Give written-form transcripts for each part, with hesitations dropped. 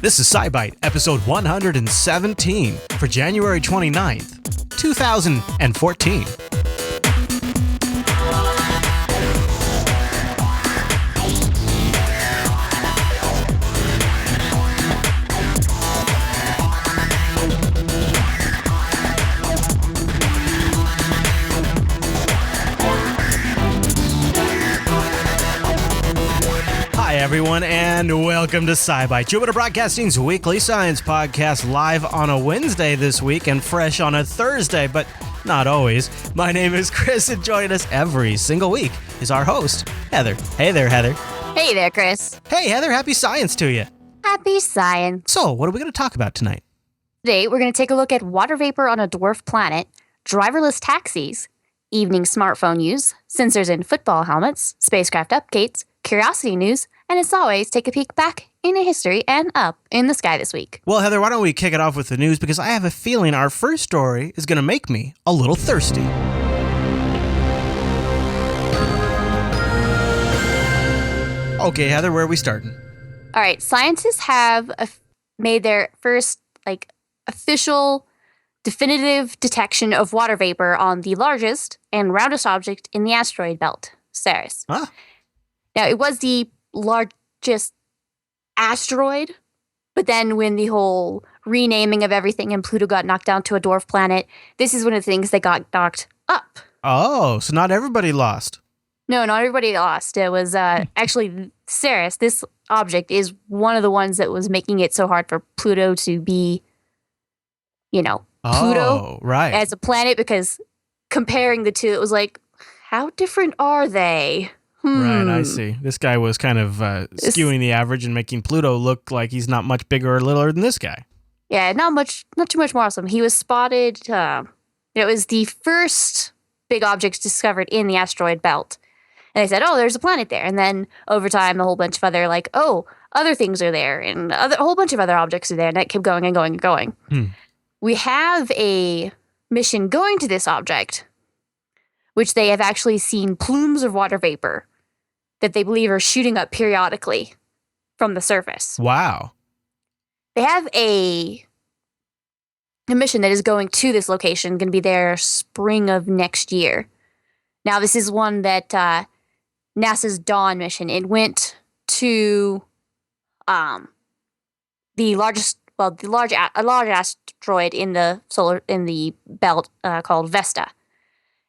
This is SciByte, episode 117 for January 29th, 2014. Hi, everyone, and welcome to SciByte, Jupiter Broadcasting's weekly science podcast, live on a Wednesday this week and fresh on a Thursday, but not always. My name is Chris, and joining us every single week is our host, Heather. Hey there, Heather. Hey there, Chris. Hey, Heather, happy science to you. Happy science. So, what are we going to talk about tonight? Today, we're going to take a look at water vapor on a dwarf planet, driverless taxis, evening smartphone use, sensors in football helmets, spacecraft updates, curiosity news, and as always, take a peek back into history and up in the sky this week. Well, Heather, why don't we kick it off with the news, because I have a feeling our first story is going to make me a little thirsty. Okay, Heather, where are we starting? All right, scientists have made their first official definitive detection of water vapor on the largest and roundest object in the asteroid belt, Ceres. Huh? Now, it was the largest asteroid, but then when the whole renaming of everything and Pluto got knocked down to a dwarf planet, this is one of the things that got knocked up. Oh, so not everybody lost. No, not everybody lost. It was actually Ceres. This object is one of the ones that was making it so hard for Pluto to be, Pluto right. as a planet, because comparing the two, it was like, how different are they? Right, I see. This guy was kind of skewing the average and making Pluto look like he's not much bigger or littler than this guy. Yeah, not too much more awesome. He was spotted, it was the first big object discovered in the asteroid belt. And they said, oh, there's a planet there. And then over time, a whole bunch of other, other things are there. And a whole bunch of other objects are there. And that kept going and going and going. We have a mission going to this object, which they have actually seen plumes of water vapor that they believe are shooting up periodically from the surface. Wow. They have a mission that is going to this location, going to be there spring of next year. Now, this is one that NASA's Dawn mission. It went to a large asteroid in the belt called Vesta.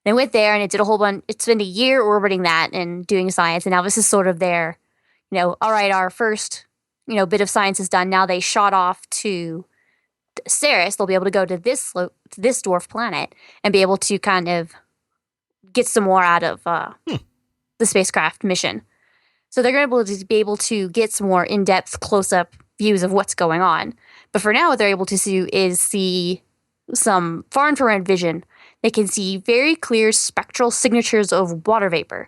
They went there and it did a whole bunch. It spent a year orbiting that and doing science. And now this is sort of their, all right, our first, bit of science is done. Now they shot off to Ceres. They'll be able to go to this dwarf planet and be able to kind of get some more out of the spacecraft mission. So they're going to be able to get some more in-depth, close-up views of what's going on. But for now, what they're able to do is see some far infrared vision. They can see very clear spectral signatures of water vapor,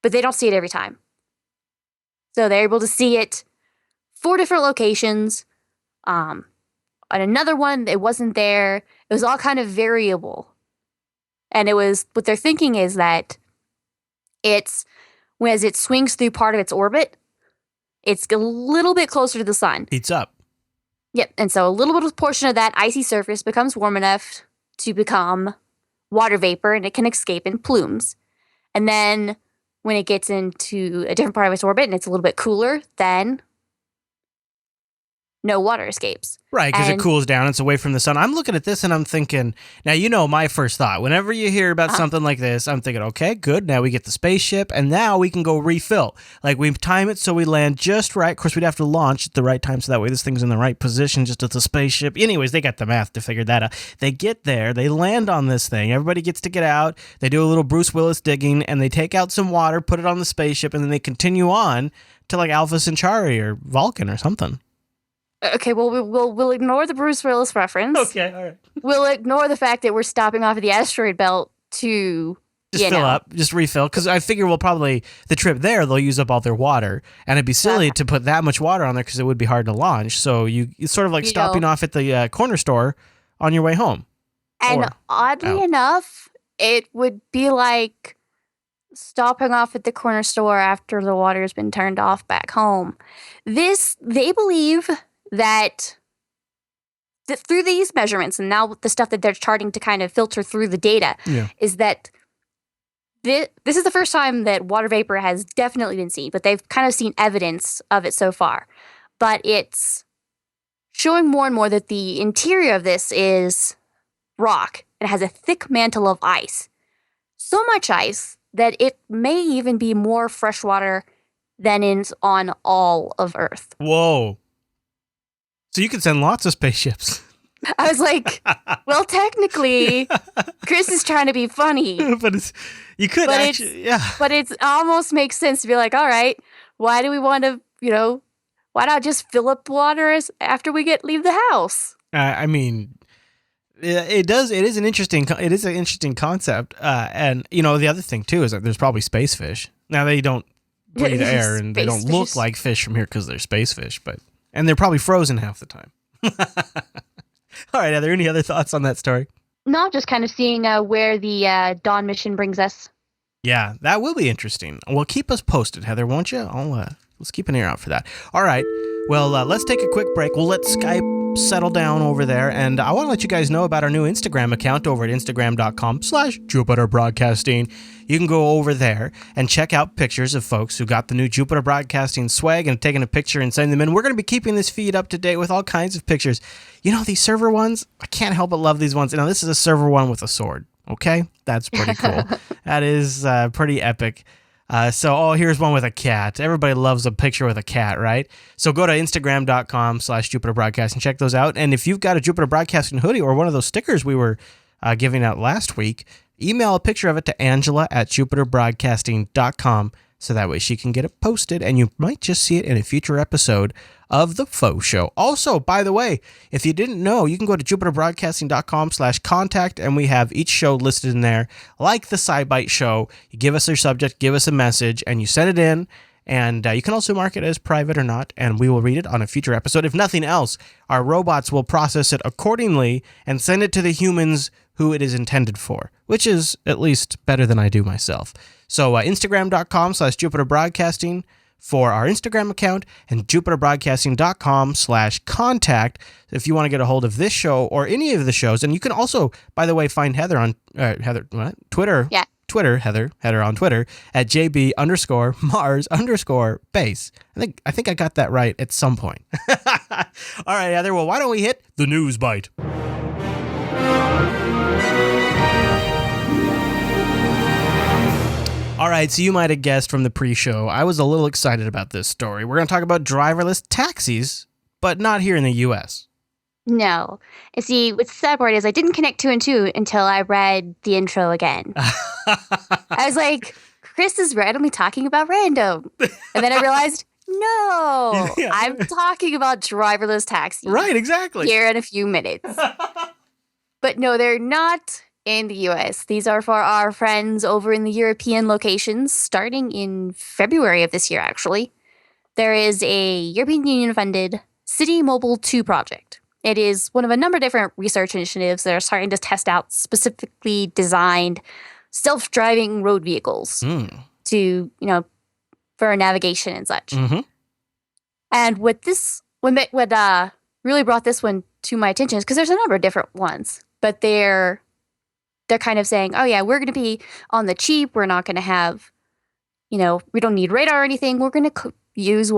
but they don't see it every time. So they're able to see it 4 different locations. On another one, it wasn't there. It was all kind of variable. And it was, what they're thinking is that as it swings through part of its orbit, it's a little bit closer to the sun. Heats up. Yep. And so a little bit of portion of that icy surface becomes warm enough to become water vapor, and it can escape in plumes. And then when it gets into a different part of its orbit and it's a little bit cooler, then no water escapes. Right, because it cools down. It's away from the sun. I'm looking at this and I'm thinking, now, my first thought, whenever you hear about something like this, I'm thinking, okay, good. Now we get the spaceship and now we can go refill. Like, we time it so we land just right. Of course, we'd have to launch at the right time so that way this thing's in the right position just as the spaceship. Anyways, they got the math to figure that out. They get there. They land on this thing. Everybody gets to get out. They do a little Bruce Willis digging and they take out some water, put it on the spaceship, and then they continue on to Alpha Centauri or Vulcan or something. Okay, well, we'll ignore the Bruce Willis reference. Okay, all right. We'll ignore the fact that we're stopping off at the asteroid belt to just fill up, just refill. Because I figure the trip there, they'll use up all their water. And it'd be silly to put that much water on there because it would be hard to launch. So it's sort of like stopping off at the corner store on your way home. And oddly enough, it would be like stopping off at the corner store after the water's been turned off back home. They believe that through these measurements and now the stuff that they're starting to kind of filter through the data is that this is the first time that water vapor has definitely been seen, but they've kind of seen evidence of it so far. But it's showing more and more that the interior of this is rock and has a thick mantle of ice. So much ice that it may even be more freshwater than is on all of Earth. Whoa. So you could send lots of spaceships. I was like, well, technically, Chris is trying to be funny. But you could actually, But it almost makes sense to be like, all right, why do we want to, why not just fill up water after we leave the house? I mean, it is an interesting concept. And, the other thing, too, is that there's probably space fish. Now, they don't breathe air and they don't look like fish from here because they're space fish, and they're probably frozen half the time. All right, are there any other thoughts on that story? No, just kind of seeing where the Dawn mission brings us. Yeah, that will be interesting. Well, keep us posted, Heather, won't you? Let's keep an ear out for that. All right, well, let's take a quick break. We'll let Skype settle down over there, and I want to let you guys know about our new Instagram account over at instagram.com/Jupiter Broadcasting. You can go over there and check out pictures of folks who got the new Jupiter Broadcasting swag and taking a picture and sending them in. We're going to be keeping this feed up to date with all kinds of pictures. These server ones, I can't help but love these ones. This is a server one with a sword, okay? That's pretty cool. That is pretty epic. Here's one with a cat. Everybody loves a picture with a cat, right? So go to instagram.com/Jupiter Broadcasting, check those out. And if you've got a Jupiter Broadcasting hoodie or one of those stickers we were giving out last week, email a picture of it to Angela@JupiterBroadcasting.com so that way she can get it posted and you might just see it in a future episode of the Faux Show. Also, by the way, if you didn't know, you can go to JupiterBroadcasting.com/contact and we have each show listed in there, like the SciByte show. You give us your subject, give us a message, and you send it in. And you can also mark it as private or not, and we will read it on a future episode. If nothing else, our robots will process it accordingly and send it to the humans who it is intended for, which is at least better than I do myself. So Instagram.com/Jupiter Broadcasting for our Instagram account and JupiterBroadcasting.com/contact if you want to get a hold of this show or any of the shows. And you can also, by the way, find Heather on Twitter. Yeah. Heather on Twitter at JB_Mars_base. I think I got that right at some point. All right, Heather. Well, why don't we hit the news bite? All right, so you might have guessed from the pre-show, I was a little excited about this story. We're going to talk about driverless taxis, but not here in the U.S. No. And see, what's the sad part is I didn't connect 2 and 2 until I read the intro again. I was like, Chris is randomly talking about random. And then I realized, no, yeah. I'm talking about driverless taxis. Right, exactly. Here in a few minutes. But no, they're not in the U.S. These are for our friends over in the European locations, starting in February of this year, actually. There is a European Union-funded City Mobile 2 project. It is one of a number of different research initiatives that are starting to test out specifically designed self-driving road vehicles to, for navigation and such. Mm-hmm. And what really brought this one to my attention is because there's a number of different ones, but they're kind of saying, oh yeah, we're going to be on the cheap. We're not going to have, we don't need radar or anything. We're going to use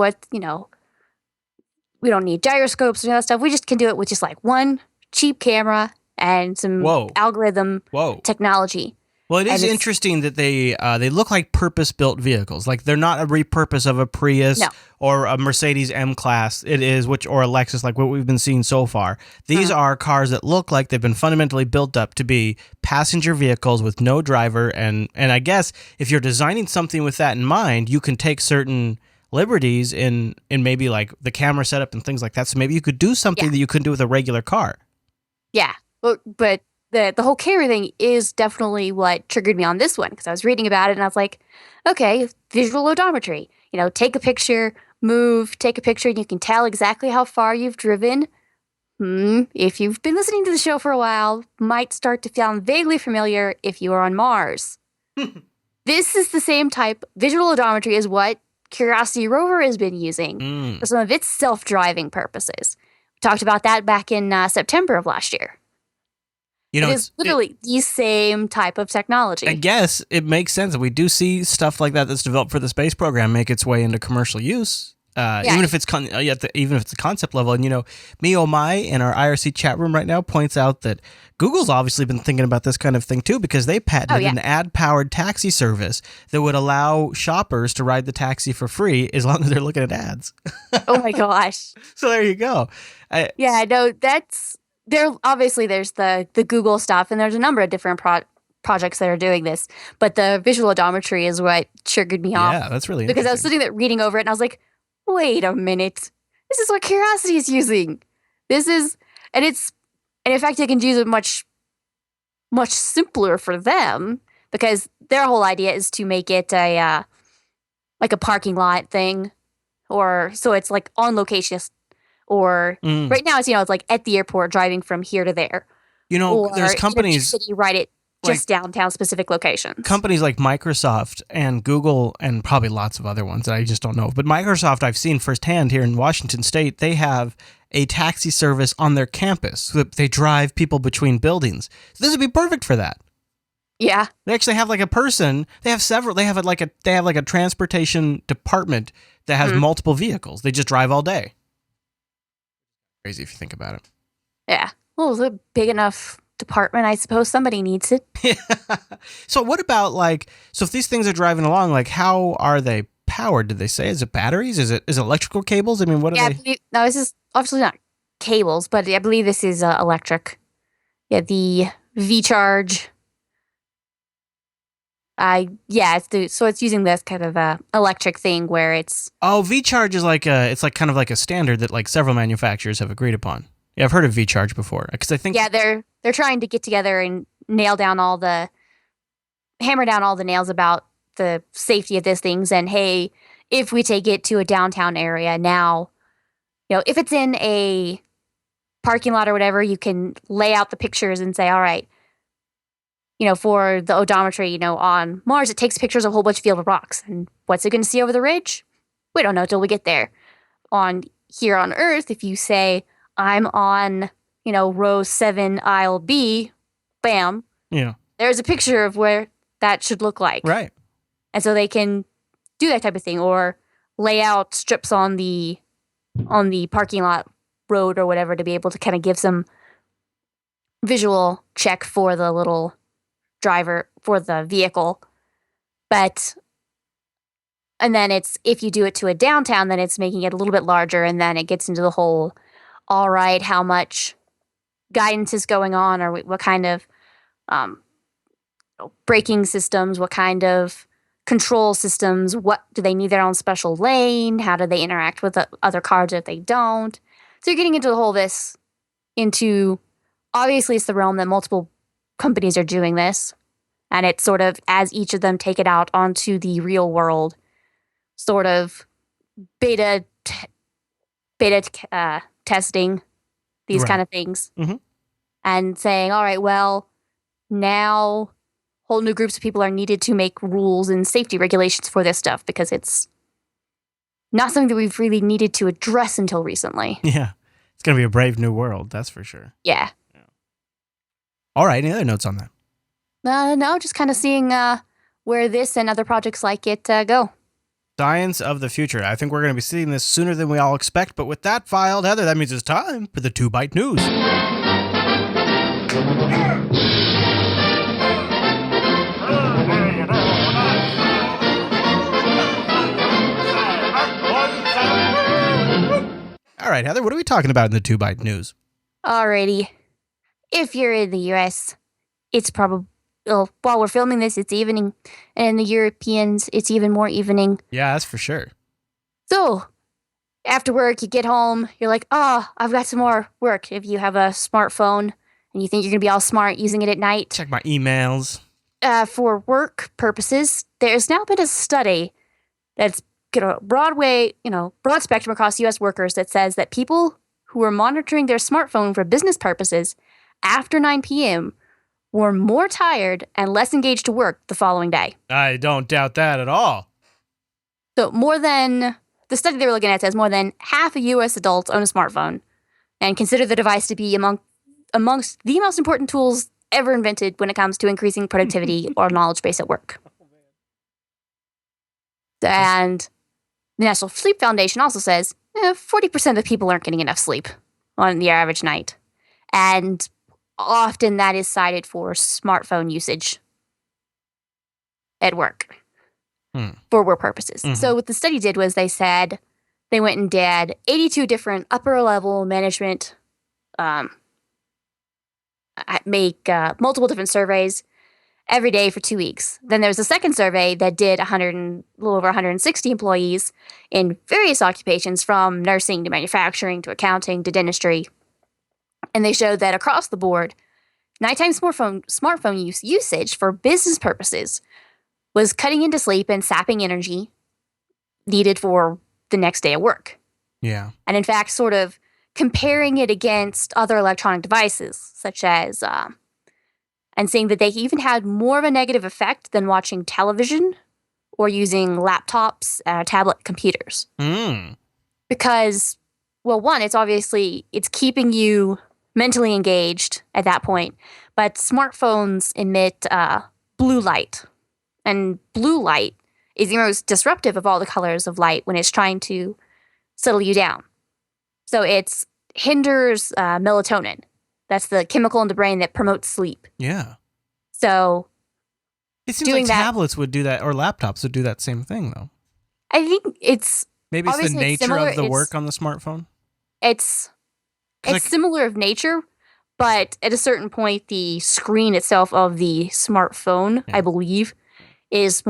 we don't need gyroscopes and all that stuff. We just can do it with just like one cheap camera and some algorithm technology. Well, it is interesting that they look like purpose-built vehicles. Like they're not a repurpose of a Prius or a Mercedes M-Class. It is, or a Lexus, like what we've been seeing so far. These are cars that look like they've been fundamentally built up to be passenger vehicles with no driver. And I guess if you're designing something with that in mind, you can take certain liberties in maybe like the camera setup and things like that. So maybe you could do something that you couldn't do with a regular car. Yeah, but the whole camera thing is definitely what triggered me on this one because I was reading about it and I was like, okay, visual odometry. Take a picture, take a picture, and you can tell exactly how far you've driven. If you've been listening to the show for a while, might start to sound vaguely familiar if you are on Mars. This is the same type. Visual odometry is what Curiosity rover has been using for some of its self-driving purposes. Talked about that back in September of last year. You know, It is literally the same type of technology. I guess it makes sense that we do see stuff like that that's developed for the space program make its way into commercial use. Even if it's even if it's a concept level. And me oh my in our IRC chat room right now points out that Google's obviously been thinking about this kind of thing too, because they patented an ad-powered taxi service that would allow shoppers to ride the taxi for free as long as they're looking at ads. Oh my gosh! So there you go. There's the Google stuff, and there's a number of different projects that are doing this. But the visual odometry is what triggered me off. Yeah, that's really because interesting. I was sitting there reading over it, and I was like, wait a minute. This is what Curiosity is using. And in fact, they can use it much, much simpler for them, because their whole idea is to make it like a parking lot thing, or so it's like on location, or right now it's like at the airport driving from here to there. There's companies city, right at just downtown specific locations. Companies like Microsoft and Google, and probably lots of other ones that I just don't know. But Microsoft, I've seen firsthand here in Washington State, they have a taxi service on their campus. So they drive people between buildings. So this would be perfect for that. Yeah. They actually have like a person. They have several. They have like a transportation department that has multiple vehicles. They just drive all day. Crazy if you think about it. Yeah. Well, it's a big enough department. I suppose somebody needs it. So what about so if these things are driving along, how are they powered? Did they say? Is it batteries? Is it electrical cables? I mean, what are they? No, this is obviously not cables, but I believe this is electric. Yeah, the V-Charge. It's using this kind of electric thing where it's... Oh, V-Charge is it's kind of like a standard that several manufacturers have agreed upon. Yeah, I've heard of V-Charge before, because I think... Yeah, they're trying to get together and hammer down all the nails about the safety of these things. And hey, if we take it to a downtown area now, if it's in a parking lot or whatever, you can lay out the pictures and say, all right, for the odometry, on Mars, it takes pictures of a whole bunch of field of rocks. And what's it going to see over the ridge? We don't know till we get there. Here on Earth, if you say, I'm on, row 7, aisle B, bam. Yeah. There's a picture of where that should look like. Right. And so they can do that type of thing, or lay out strips on the parking lot road or whatever to be able to kind of give some visual check for the little driver, for the vehicle. And then if you do it to a downtown, then it's making it a little bit larger, and then it gets into the whole, all right, how much guidance is going on, or what kind of braking systems, what kind of control systems, what do they need their own special lane, how do they interact with the other cars if they don't. So you're getting into the whole obviously it's the realm that multiple companies are doing this, and it's sort of, as each of them take it out onto the real world, sort of beta testing these kind of things, and saying, all right, well, now whole new groups of people are needed to make rules and safety regulations for this stuff, because it's not something that we've really needed to address until recently. Yeah. It's going to be a brave new world, that's for sure. Yeah. All right, any other notes on that? No, just kind of seeing where this and other projects like it go. Science of the future. I think we're going to be seeing this sooner than we all expect, but with that filed, Heather, that means it's time for the 2Byte News. All right, Heather, what are we talking about in the 2Byte News? Alrighty. If you're in the US, it's probably... Well, while we're filming this, it's evening. And the Europeans, it's even more evening. Yeah, that's for sure. So, after work, you get home, you're like, I've got some more work. If you have a smartphone and you think you're going to be all smart using it at night. Check my emails. For work purposes, there's now been a study that's got a broad spectrum across U.S. workers that says that people who are monitoring their smartphone for business purposes after 9 p.m. were more tired and less engaged to work the following day. I don't doubt that at all. So the study they were looking at says more than half of U.S. adults own a smartphone and consider the device to be amongst the most important tools ever invented when it comes to increasing productivity or knowledge base at work. And the National Sleep Foundation also says 40% of people aren't getting enough sleep on the average night. And often that is cited for smartphone usage at work for work purposes. Mm-hmm. So what the study did was they said they went and did 82 different upper level management, make multiple different surveys every day for 2 weeks. Then there was a second survey that did a little over 160 employees in various occupations, from nursing to manufacturing to accounting to dentistry. And they showed that across the board, nighttime smartphone usage for business purposes was cutting into sleep and sapping energy needed for the next day of work. Yeah. And in fact, sort of comparing it against other electronic devices, such as and saying that they even had more of a negative effect than watching television or using laptops, tablet computers. Because, well, one, it's keeping you mentally engaged at that point, but smartphones emit blue light. And blue light is the most disruptive of all the colors of light when it's trying to settle you down. So it hinders melatonin. That's the chemical in the brain that promotes sleep. Yeah. So it seems like tablets would do that, or laptops would do that same thing, though. I think maybe it's the nature of the work on the smartphone. It's similar of nature, but at a certain point, the screen itself of the smartphone, I believe, is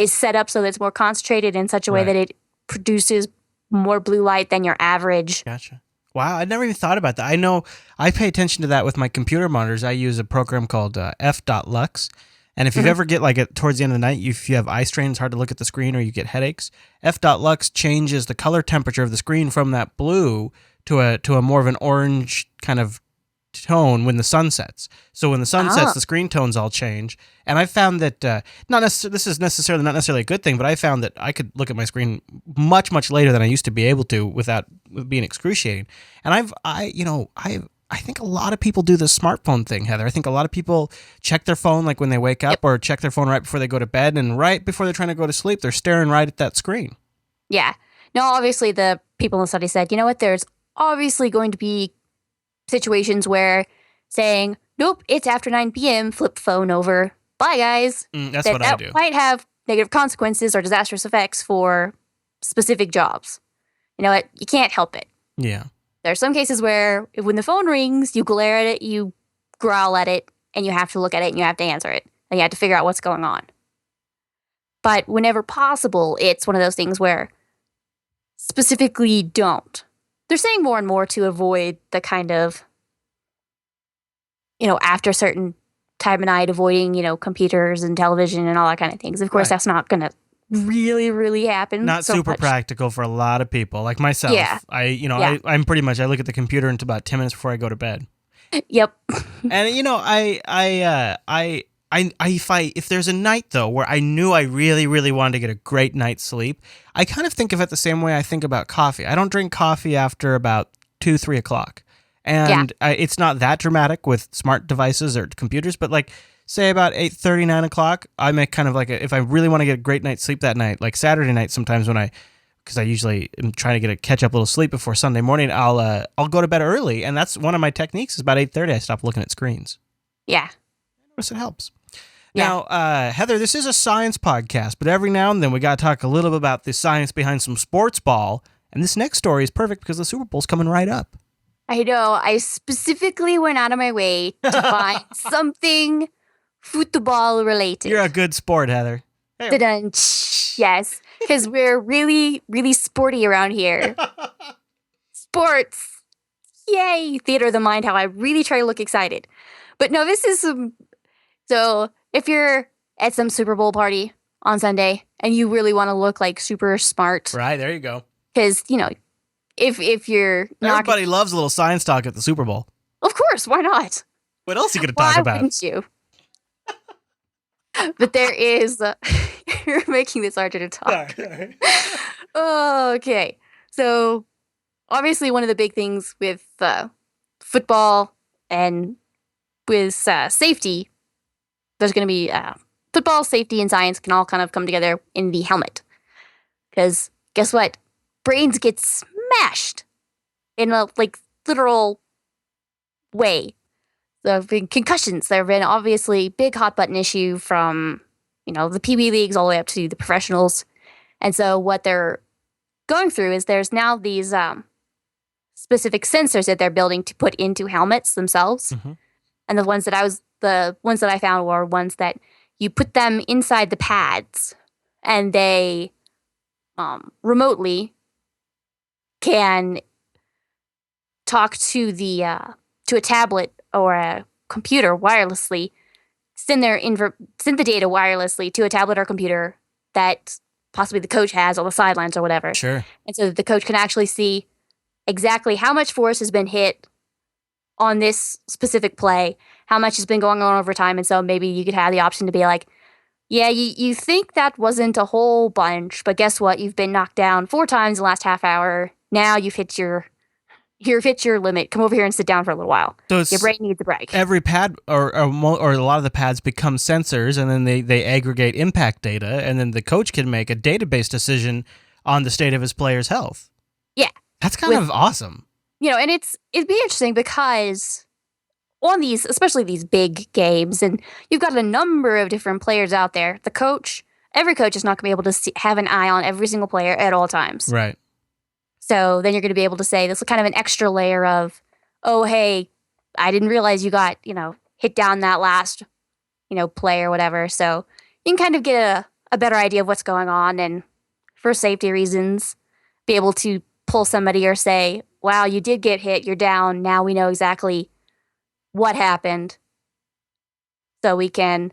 set up so that it's more concentrated in such a way that it produces more blue light than your average. Gotcha. Wow, I never even thought about that. I know I pay attention to that with my computer monitors. I use a program called f.lux. And if you ever get towards the end of the night, if you have eye strain, it's hard to look at the screen, or you get headaches, f.lux changes the color temperature of the screen from that blue to a more of an orange kind of tone when the sun sets. So when the sun sets, the screen tones all change. And I found that this is not necessarily a good thing, but I found that I could look at my screen much, much later than I used to be able to without being excruciating. And I think a lot of people do the smartphone thing, Heather. I think a lot of people check their phone when they wake up, or check their phone right before they go to bed, and right before they're trying to go to sleep, they're staring right at that screen. Yeah. No, obviously the people in the study said, you know what, there's obviously going to be situations where saying, nope, it's after 9 p.m., flip phone over, bye guys. That's what I do. That might have negative consequences or disastrous effects for specific jobs. You know what? You can't help it. Yeah. There are some cases where when the phone rings, you glare at it, you growl at it, and you have to look at it and you have to answer it. And you have to figure out what's going on. But whenever possible, it's one of those things where specifically don't. They're saying more and more to avoid the kind of, after a certain time of night, avoiding, computers and television and all that kind of things. Of course, that's not going to really, really happen. Not so super practical for a lot of people, like myself. Yeah. I'm pretty much, I look at the computer until about 10 minutes before I go to bed. Yep. And, if there's a night, though, where I knew I really, really wanted to get a great night's sleep, I kind of think of it the same way I think about coffee. I don't drink coffee after about 2, 3 o'clock. And it's not that dramatic with smart devices or computers, but say about 8:30, 9 o'clock, I make kind of if I really want to get a great night's sleep that night, like Saturday night sometimes because I usually am trying to catch up a little sleep before Sunday morning, I'll go to bed early. And that's one of my techniques is about 8:30, I stop looking at screens. Yeah. I notice it helps. Now, Heather, this is a science podcast, but every now and then we got to talk a little bit about the science behind some sports ball. And this next story is perfect because the Super Bowl's coming right up. I know. I specifically went out of my way to find something football related. You're a good sport, Heather. Hey. Yes, because we're really, really sporty around here. Sports. Yay. Theater of the mind, how I really try to look excited. But no, this is so if you're at some Super Bowl party on Sunday and you really want to look super smart. Right, there you go. Because, if you're not... Everybody loves a little science talk at the Super Bowl. Of course, why not? What else are you going to talk about? Why wouldn't you? But there is... you're making this harder to talk. Sorry. Okay. So, obviously one of the big things with football and with safety, there's going to be football, safety, and science can all kind of come together in the helmet. Because guess what? Brains get smashed in a literal way. There have been concussions. There have been obviously big hot button issue from the PB leagues all the way up to the professionals. And so what they're going through is there's now these specific sensors that they're building to put into helmets themselves. Mm-hmm. And the ones that I found were ones that you put them inside the pads, and they remotely can talk to to a tablet or a computer wirelessly, send the data wirelessly to a tablet or computer that possibly the coach has on the sidelines or whatever. Sure. And so the coach can actually see exactly how much force has been hit on this specific play, how much has been going on over time. And so maybe you could have the option to be like, yeah, you think that wasn't a whole bunch, but guess what? You've been knocked down 4 times in the last half hour. Now you've hit your limit. Come over here and sit down for a little while. So your brain needs a break. Every pad or a lot of the pads become sensors, and then they aggregate impact data, and then the coach can make a database decision on the state of his player's health. Yeah. That's kind of awesome. And it'd be interesting because on these, especially these big games, and you've got a number of different players out there, every coach is not going to be able to have an eye on every single player at all times. Right. So then you're going to be able to say, this is kind of an extra layer of, oh, hey, I didn't realize you got, hit down that last, play or whatever. So you can kind of get a better idea of what's going on, and for safety reasons, be able to pull somebody or say, wow, you did get hit, you're down. Now we know exactly what happened. So we can,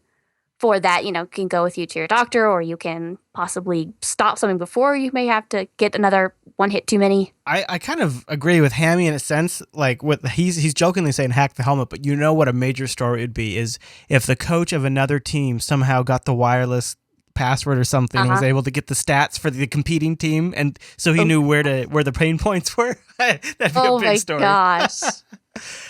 for that, can go with you to your doctor, or you can possibly stop something before you may have to get another one hit too many. I kind of agree with Hammy in a sense. Like he's jokingly saying hack the helmet, but what a major story would be is if the coach of another team somehow got the wireless password or something and was able to get the stats for the competing team, and so he knew where the pain points were. That'd be a big story. Oh my gosh.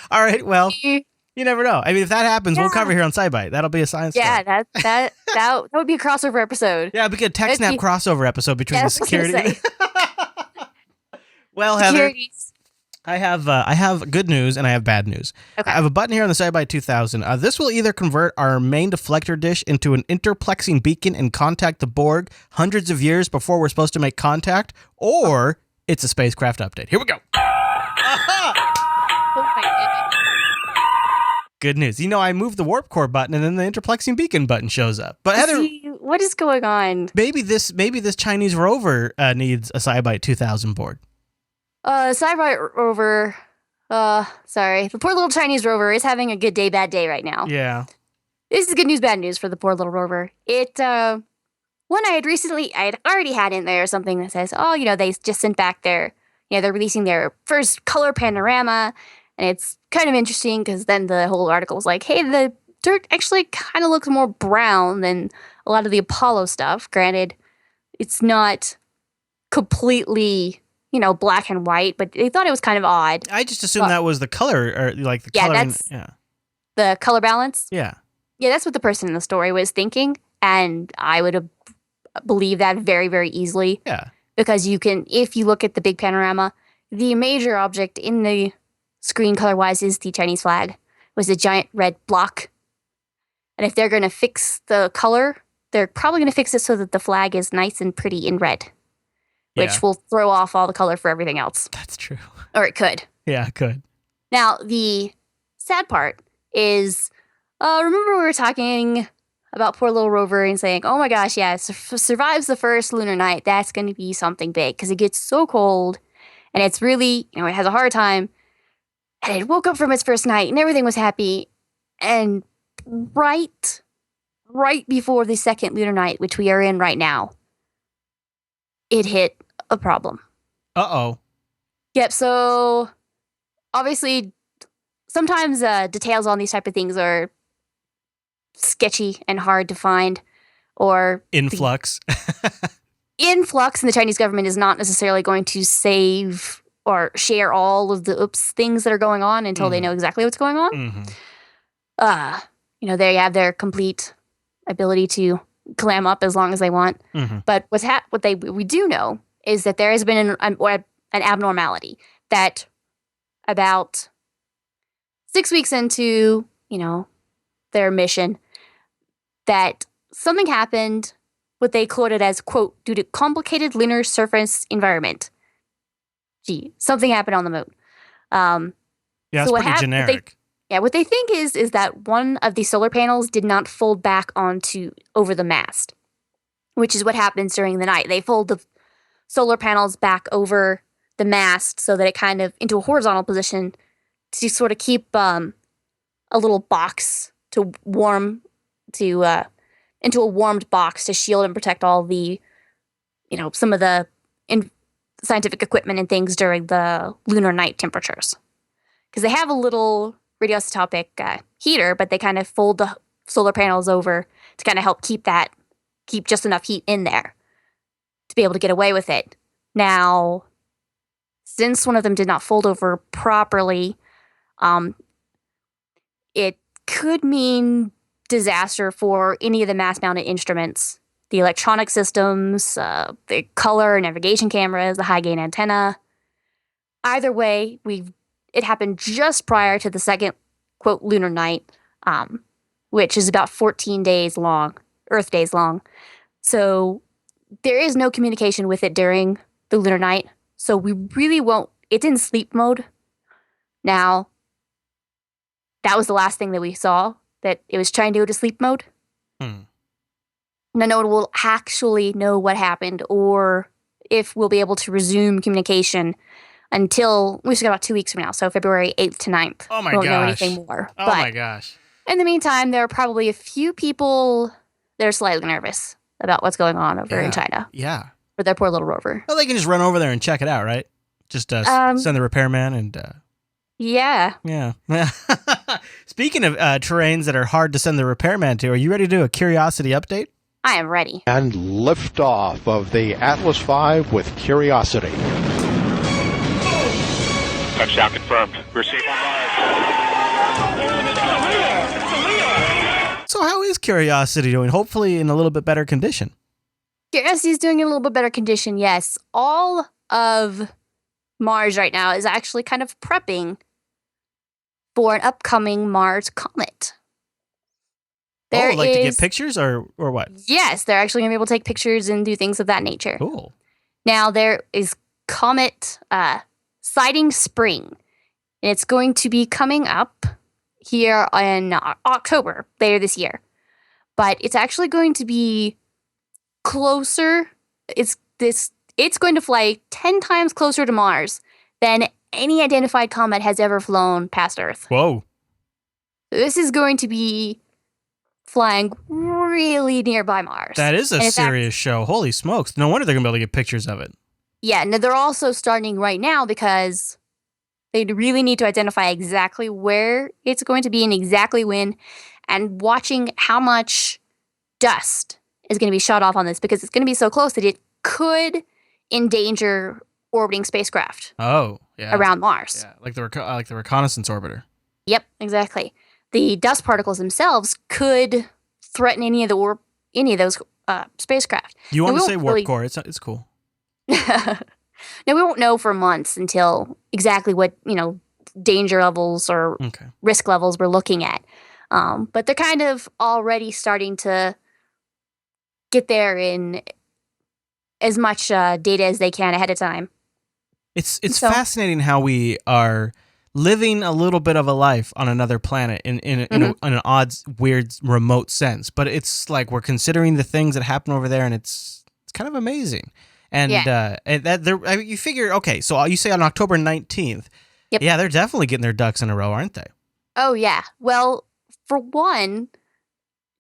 All right, well, you never know. I mean, if that happens, we'll cover here on SciByte. That'll be a science story. Yeah, that would be a crossover episode. Yeah, it'd be a TechSnap crossover episode between the security. Well, Heather, I have good news and I have bad news. Okay. I have a button here on the SciByte 2000. This will either convert our main deflector dish into an interplexing beacon and contact the Borg hundreds of years before we're supposed to make contact, or it's a spacecraft update. Here we go. Oh my goodness. Good news. I moved the warp core button and then the interplexing beacon button shows up. But Heather, what is going on? Maybe this Chinese rover needs a SciByte 2000 board. SciByte rover. Sorry. The poor little Chinese rover is having a good day, bad day right now. Yeah. This is good news, bad news for the poor little rover. One I had already had in there something that says, they just sent back they're releasing their first color panorama. And it's kind of interesting because then the whole article was like, hey, the dirt actually kind of looks more brown than a lot of the Apollo stuff. Granted, it's not completely, black and white, but they thought it was kind of odd. I just assumed that was the color, or like the color. The color balance. Yeah. Yeah, that's what the person in the story was thinking. And I would believe that very, very easily. Yeah. Because if you look at the big panorama, the major object in the screen color-wise is the Chinese flag. It was a giant red block. And if they're going to fix the color, they're probably going to fix it so that the flag is nice and pretty in red, which will throw off all the color for everything else. That's true. Or it could. Yeah, it could. Now, the sad part is, remember we were talking about poor little rover and saying, oh my gosh, survives the first lunar night. That's going to be something big because it gets so cold and it's really, it has a hard time. And it woke up from its first night and everything was happy. And right before the second lunar night, which we are in right now, it hit a problem. Uh-oh. Yep, so obviously sometimes details on these type of things are sketchy and hard to find, or in flux. In flux, and the Chinese government is not necessarily going to save or share all of the things that are going on until they know exactly what's going on. Mm-hmm. They have their complete ability to clam up as long as they want. Mm-hmm. But we do know is that there has been an abnormality that about 6 weeks into, their mission, that something happened, what they quoted as, quote, due to complicated lunar surface environment. Gee, something happened on the moon. Yeah, it's pretty generic. What they think is that one of the solar panels did not fold back over the mast, which is what happens during the night. They fold the solar panels back over the mast so that it kind of into a horizontal position to sort of keep a little box to warm into a warmed box to shield and protect all the some of the scientific equipment and things during the lunar night temperatures, because they have a little radioisotopic heater, but they kind of fold the solar panels over to kind of help keep just enough heat in there to be able to get away with it. Now, since one of them did not fold over properly, it could mean disaster for any of the mass-mounted instruments, the electronic systems, the color navigation cameras, the high-gain antenna. Either way, it happened just prior to the second, quote, lunar night, which is about 14 days long, Earth days long. So there is no communication with it during the lunar night. So we really won't. It's in sleep mode. Now, that was the last thing that we saw, that it was trying to go to sleep mode. No one will actually know what happened or if we'll be able to resume communication until we've got about 2 weeks from now, so February 8th to 9th. Oh my we won't gosh. know anything more. Oh my gosh. In the meantime, there are probably a few people that are slightly nervous about what's going on over in China. Yeah. For their poor little rover. Well, they can just run over there and check it out, right? Just send the repairman and... Yeah. Yeah. Speaking of terrains that are hard to send the repairman to, are you ready to do a curiosity update? I am ready. And liftoff of the Atlas V with Curiosity. Touchdown confirmed. We're safe on Mars. So how is Curiosity doing? Hopefully in a little bit better condition. Curiosity is doing in a little bit better condition, yes. All of Mars right now is actually kind of prepping for an upcoming Mars comet. To get pictures or what? Yes, they're actually going to be able to take pictures and do things of that nature. Cool. Now, there is comet sighting spring, and it's going to be coming up here in October, later this year. But it's actually going to be closer. It's going to fly 10 times closer to Mars than any identified comet has ever flown past Earth. Whoa. This is going to be flying really nearby Mars. That is a serious show. Holy smokes. No wonder they're going to be able to get pictures of it. Yeah, and they're also starting right now because they really need to identify exactly where it's going to be and exactly when, and watching how much dust is going to be shot off on this, because it's going to be so close that it could endanger orbiting spacecraft. Oh, yeah. Around Mars. Yeah, like the reconnaissance orbiter. Yep, exactly. The dust particles themselves could threaten any of those spacecraft. You want to say warp core? It's cool. Now, we won't know for months until exactly what danger levels or risk levels we're looking at. But they're kind of already starting to get there in as much data as they can ahead of time. It's fascinating how we are living a little bit of a life on another planet in an odd, weird, remote sense. But it's like we're considering the things that happen over there, and it's kind of amazing. And you figure, okay, so you say on October 19th. Yep. Yeah, they're definitely getting their ducks in a row, aren't they? Oh, yeah. Well, for one,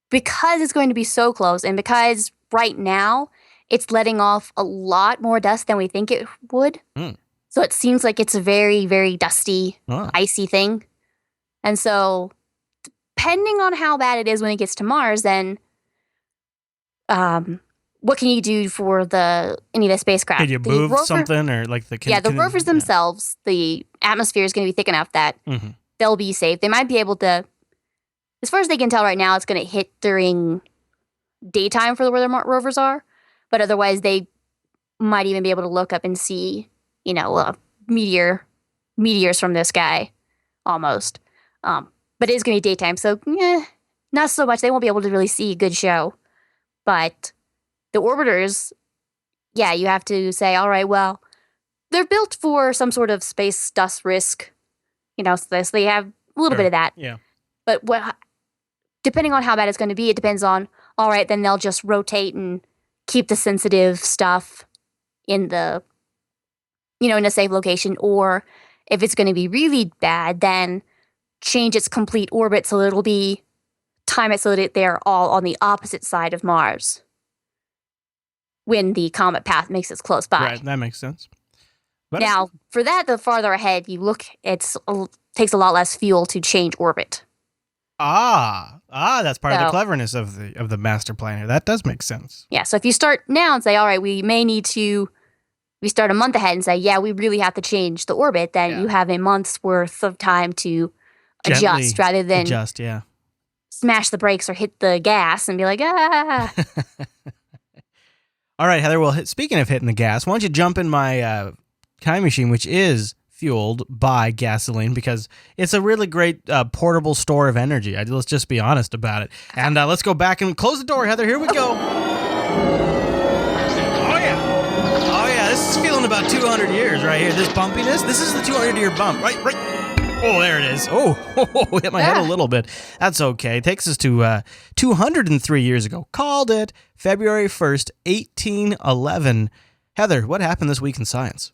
because it's going to be so close, and because right now it's letting off a lot more dust than we think it would. So it seems like it's a very, very dusty, icy thing. And so depending on how bad it is when it gets to Mars, then what can you do for any of the spacecraft? Can you The move rover- something or like the? the rovers themselves, the atmosphere is going to be thick enough that they'll be safe. They might be able to, as far as they can tell right now, it's going to hit during daytime for where the rovers are, but otherwise they might even be able to look up and see, meteors from the sky, almost. But it is going to be daytime, so not so much. They won't be able to really see a good show. But the orbiters, you have to say, all right, well, they're built for some sort of space dust risk, so they have a little bit of that. Yeah. But depending on how bad it's going to be, it depends on, all right, then they'll just rotate and keep the sensitive stuff in the, in a safe location. Or if it's going to be really bad, then change its complete orbit so that time it so that they're all on the opposite side of Mars when the comet path makes it close by. Right, that makes sense. But now, for that, the farther ahead you look, takes a lot less fuel to change orbit. That's part of the cleverness of the master planner. That does make sense. Yeah, so if you start now and say, all right, we start a month ahead and say, we really have to change the orbit, then you have a month's worth of time to adjust rather than smash the brakes or hit the gas and be like, All right, Heather, well, speaking of hitting the gas, why don't you jump in my time machine, which is fueled by gasoline, because it's a really great portable store of energy. Let's just be honest about it. And let's go back and close the door, Heather. Here we go. Oh, yeah, this is feeling about 200 years right here. This bumpiness, this is the 200-year bump. Right. Oh, there it is. Oh, hit my head a little bit. That's okay. It takes us to 203 years ago. Called it February 1st, 1811. Heather, what happened this week in science?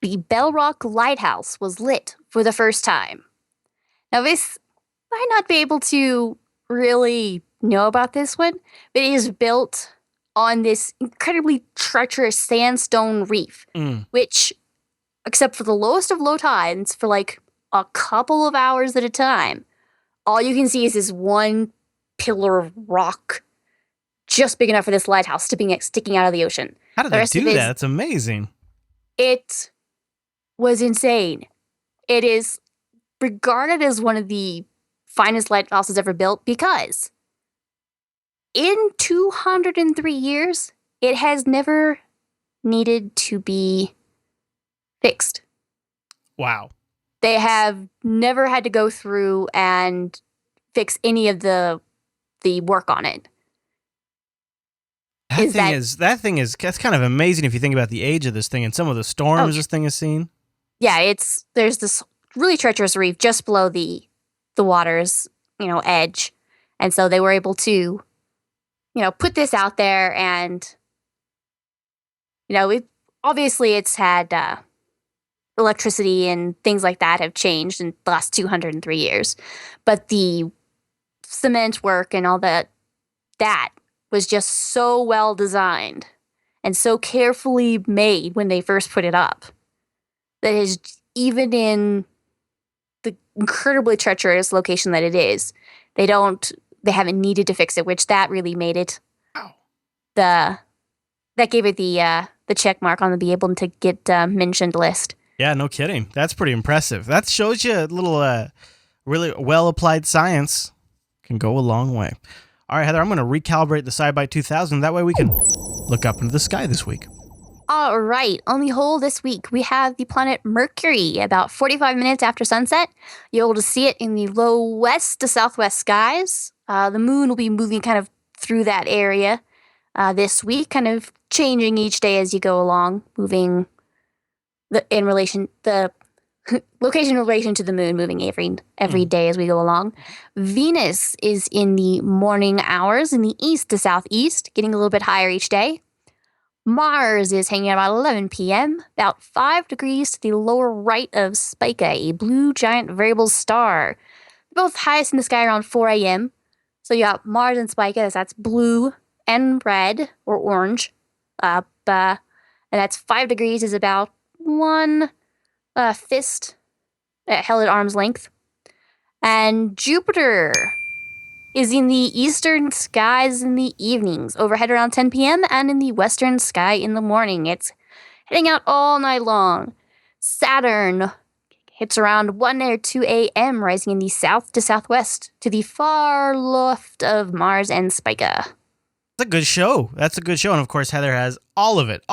The Bell Rock Lighthouse was lit for the first time. Now, this might not be able to really know about this one, but it is built on this incredibly treacherous sandstone reef, which, except for the lowest of low tides, for like a couple of hours at a time, all you can see is this one pillar of rock just big enough for this lighthouse sticking out of the ocean. How did they do that? It's amazing. It was insane. It is regarded as one of the finest lighthouses ever built because in 203 years, it has never needed to be fixed. Wow. They have never had to go through and fix any of the work on it. That's kind of amazing if you think about the age of this thing and some of the storms this thing has seen. Yeah, there's this really treacherous reef just below the water's, edge. And so they were able to, put this out there and, obviously it's had electricity and things like that have changed in the last 203 years. But the cement work and all that was just so well designed and so carefully made when they first put it up that is, even in the incredibly treacherous location that it is, they haven't needed to fix it, which that really made it. That gave it the check mark on the be able to get mentioned list. Yeah, no kidding. That's pretty impressive. That shows you a little really well-applied science can go a long way. All right, Heather, I'm going to recalibrate the SciByte 2000. That way we can look up into the sky this week. All right. On the whole, this week, we have the planet Mercury. About 45 minutes after sunset, you're able to see it in the low west to southwest skies. The moon will be moving kind of through that area this week, kind of changing each day as you go along, moving the location in relation to the moon, moving every day as we go along. Venus is in the morning hours in the east to southeast, getting a little bit higher each day. Mars is hanging at about 11 p.m., about 5 degrees to the lower right of Spica, a blue giant variable star. Both highest in the sky around 4 a.m. So you got Mars and Spica, that's blue and red or orange. And that's 5 degrees is about one fist held at arm's length. And Jupiter is in the eastern skies in the evenings, overhead around 10 p.m., and in the western sky in the morning. It's heading out all night long. Saturn hits around 1 or 2 a.m., rising in the south to southwest to the far left of Mars and Spica. That's a good show. That's a good show. And of course, Heather has all of it.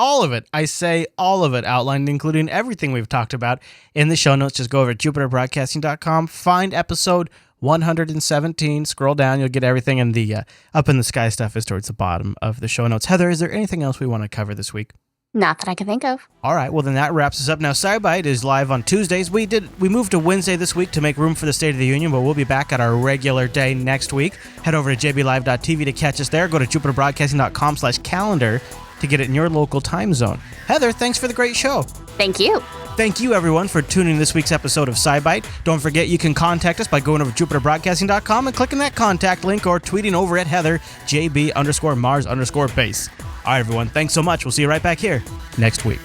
I say all of it outlined, including everything we've talked about in the show notes. Just go over to jupiterbroadcasting.com, find episode 117, scroll down, you'll get everything. And the up in the sky stuff is towards the bottom of the show notes. Heather, is there anything else we want to cover this week? Not that I can think of. All right, well then that wraps us up. Now, SciByte is live on Tuesdays. We moved to Wednesday this week to make room for the State of the Union, but we'll be back at our regular day next week. Head over to jblive.tv to catch us there. Go to jupiterbroadcasting.com/calendar to get it in your local time zone. Heather, thanks for the great show. Thank you. Thank you, everyone, for tuning in this week's episode of SciByte. Don't forget you can contact us by going over to jupiterbroadcasting.com and clicking that contact link or tweeting over at Heather, JB_Mars_base. All right, everyone, thanks so much. We'll see you right back here next week.